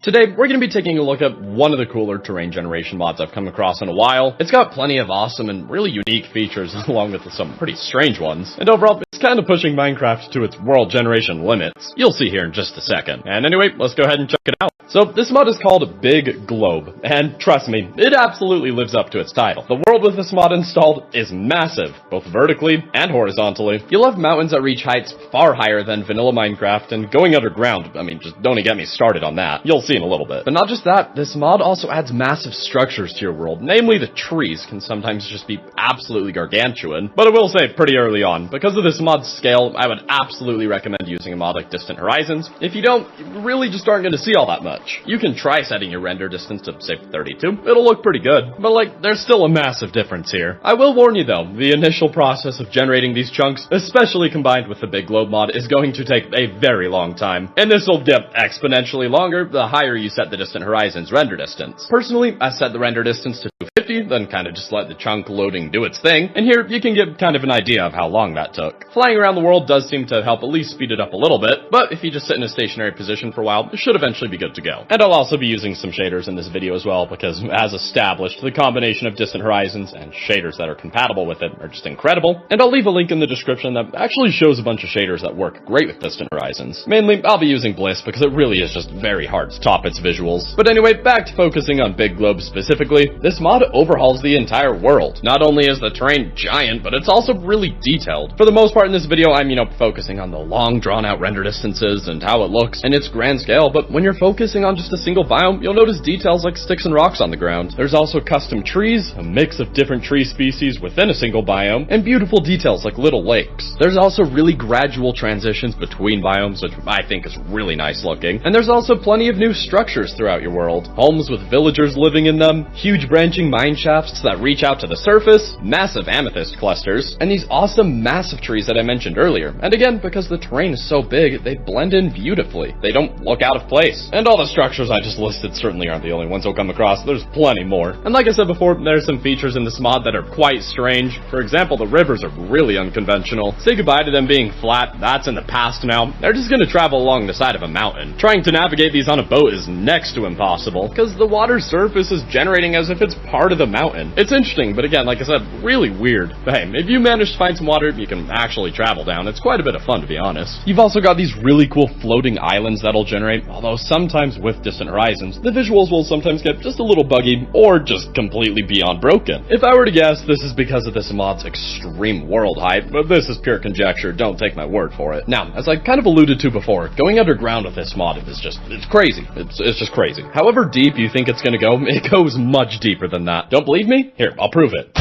Today, we're going to be taking a look at one of the cooler terrain generation mods I've come across in a while. It's got plenty of awesome and really unique features along with some pretty strange ones. And overall, it's kind of pushing Minecraft to its world generation limits. You'll see here in just a second. And anyway, let's go ahead and check it out. So, this mod is called Big Globe, and trust me, it absolutely lives up to its title. The world with this mod installed is massive, both vertically and horizontally. You'll have mountains that reach heights far higher than vanilla Minecraft, and going underground, I mean, just don't get me started on that. You'll see in a little bit. But not just that, this mod also adds massive structures to your world, namely the trees can sometimes just be absolutely gargantuan. But I will say pretty early on, because of this mod's scale, I would absolutely recommend using a mod like Distant Horizons. If you don't, you really just aren't going to see all that much. You can try setting your render distance to, say, 32. It'll look pretty good, but there's still a massive difference here. I will warn you though, the initial process of generating these chunks, especially combined with the Big Globe mod, is going to take a very long time. And this will get exponentially longer the higher you set the Distant Horizons render distance. Personally, I set the render distance to 250, then kind of just let the chunk loading do its thing, and here you can get kind of an idea of how long that took. Flying around the world does seem to help at least speed it up a little bit, but if you just sit in a stationary position for a while, it should eventually be good to go. And I'll also be using some shaders in this video as well, because as established, the combination of Distant Horizons and shaders that are compatible with it are just incredible. And I'll leave a link in the description that actually shows a bunch of shaders that work great with Distant Horizons. Mainly, I'll be using Bliss because it really is just very hard to top its visuals. But anyway, back to focusing on Big Globe specifically, this mod overhauls the entire world. Not only is the terrain giant, but it's also really detailed. For the most part in this video, I'm, focusing on the long drawn-out render distances and how it looks and its grand scale, but when you're focusing on just a single biome, you'll notice details like sticks and rocks on the ground. There's also custom trees, a mix of different tree species within a single biome, and beautiful details like little lakes. There's also really gradual transitions between biomes, which I think is really nice looking. And there's also plenty of new structures throughout your world. Homes with villagers living in them, huge branching mine shafts that reach out to the surface, massive amethyst clusters, and these awesome massive trees that I mentioned earlier. And again, because the terrain is so big, they blend in beautifully. They don't look out of place. And all the structures I just listed certainly aren't the only ones you'll come across. There's plenty more. And like I said before, there's some features in this mod that are quite strange. For example, the rivers are really unconventional. Say goodbye to them being flat. That's in the past now. They're just gonna travel along the side of a mountain. Trying to navigate these on a boat is next to impossible, because the water's surface is generating as if it's part of the mountain. It's interesting, but again, like I said, really weird. But hey, if you manage to find some water you can actually travel down, it's quite a bit of fun, to be honest. You've also got these really cool floating islands that'll generate, although sometimes with Distant Horizons, the visuals will sometimes get just a little buggy, or just completely beyond broken. If I were to guess, this is because of this mod's extreme world hype, but this is pure conjecture, don't take my word for it. Now, as I kind of alluded to before, going underground with this mod is just, it's crazy. It's just crazy. However deep you think it's gonna go, it goes much deeper than that. Don't believe me? Here, I'll prove it.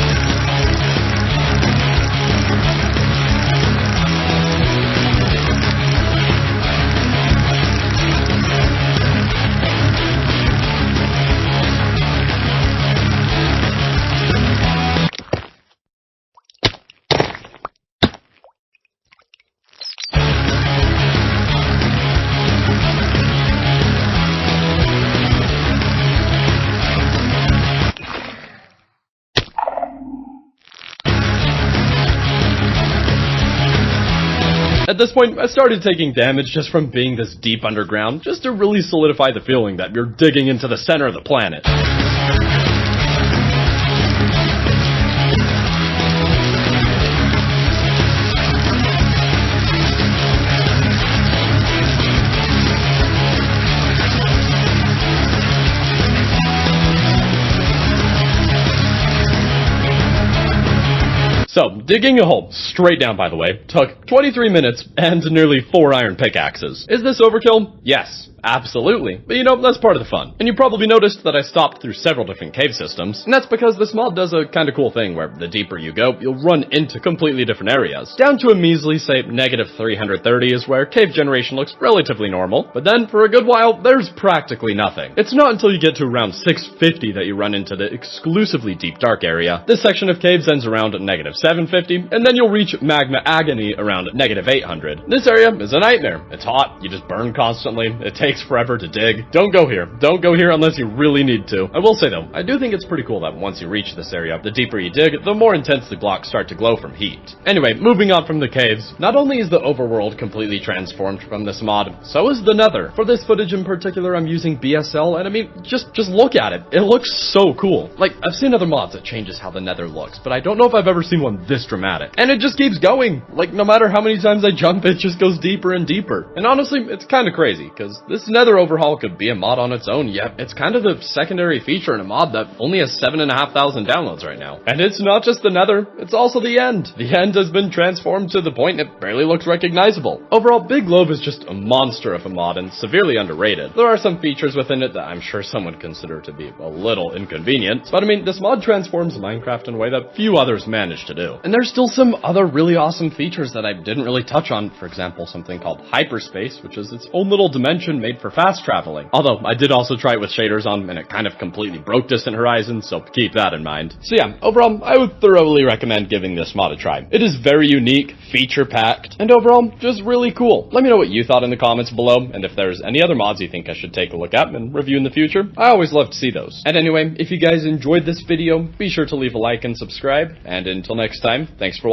At this point, I started taking damage just from being this deep underground, just to really solidify the feeling that you're digging into the center of the planet. So, digging a hole, straight down by the way, took 23 minutes and nearly 4 iron pickaxes. Is this overkill? Yes. Absolutely. But that's part of the fun. And you probably noticed that I stopped through several different cave systems, and that's because this mod does a kind of cool thing where the deeper you go, you'll run into completely different areas. Down to a measly, say, negative 330 is where cave generation looks relatively normal, but then for a good while, there's practically nothing. It's not until you get to around 650 that you run into the exclusively deep dark area. This section of caves ends around negative 750 750, and then you'll reach magma agony around negative 800. This area is a nightmare. It's hot, you just burn constantly, it takes forever to dig. Don't go here. Don't go here unless you really need to. I will say though, I do think it's pretty cool that once you reach this area, the deeper you dig, the more intensely blocks start to glow from heat. Anyway, moving on from the caves, not only is the overworld completely transformed from this mod, so is the nether. For this footage in particular, I'm using BSL, and I mean, just look at it. It looks so cool. Like, I've seen other mods that changes how the nether looks, but I don't know if I've ever seen one this dramatic. And it just keeps going. Like, no matter how many times I jump, it just goes deeper and deeper. And honestly, it's kind of crazy, because this nether overhaul could be a mod on its own, yet it's kind of the secondary feature in a mod that only has 7,500 downloads right now. And it's not just the nether, it's also the end. The end has been transformed to the point it barely looks recognizable. Overall, Big Globe is just a monster of a mod and severely underrated. There are some features within it that I'm sure some would consider to be a little inconvenient, but I mean, this mod transforms Minecraft in a way that few others manage to do. And there's still some other really awesome features that I didn't really touch on. For example, something called hyperspace, which is its own little dimension made for fast traveling. Although, I did also try it with shaders on, and it kind of completely broke Distant Horizon, so keep that in mind. So yeah, overall, I would thoroughly recommend giving this mod a try. It is very unique, feature-packed, and overall, just really cool. Let me know what you thought in the comments below, and if there's any other mods you think I should take a look at and review in the future. I always love to see those. And anyway, if you guys enjoyed this video, be sure to leave a like and subscribe, and until next time, thanks for watching.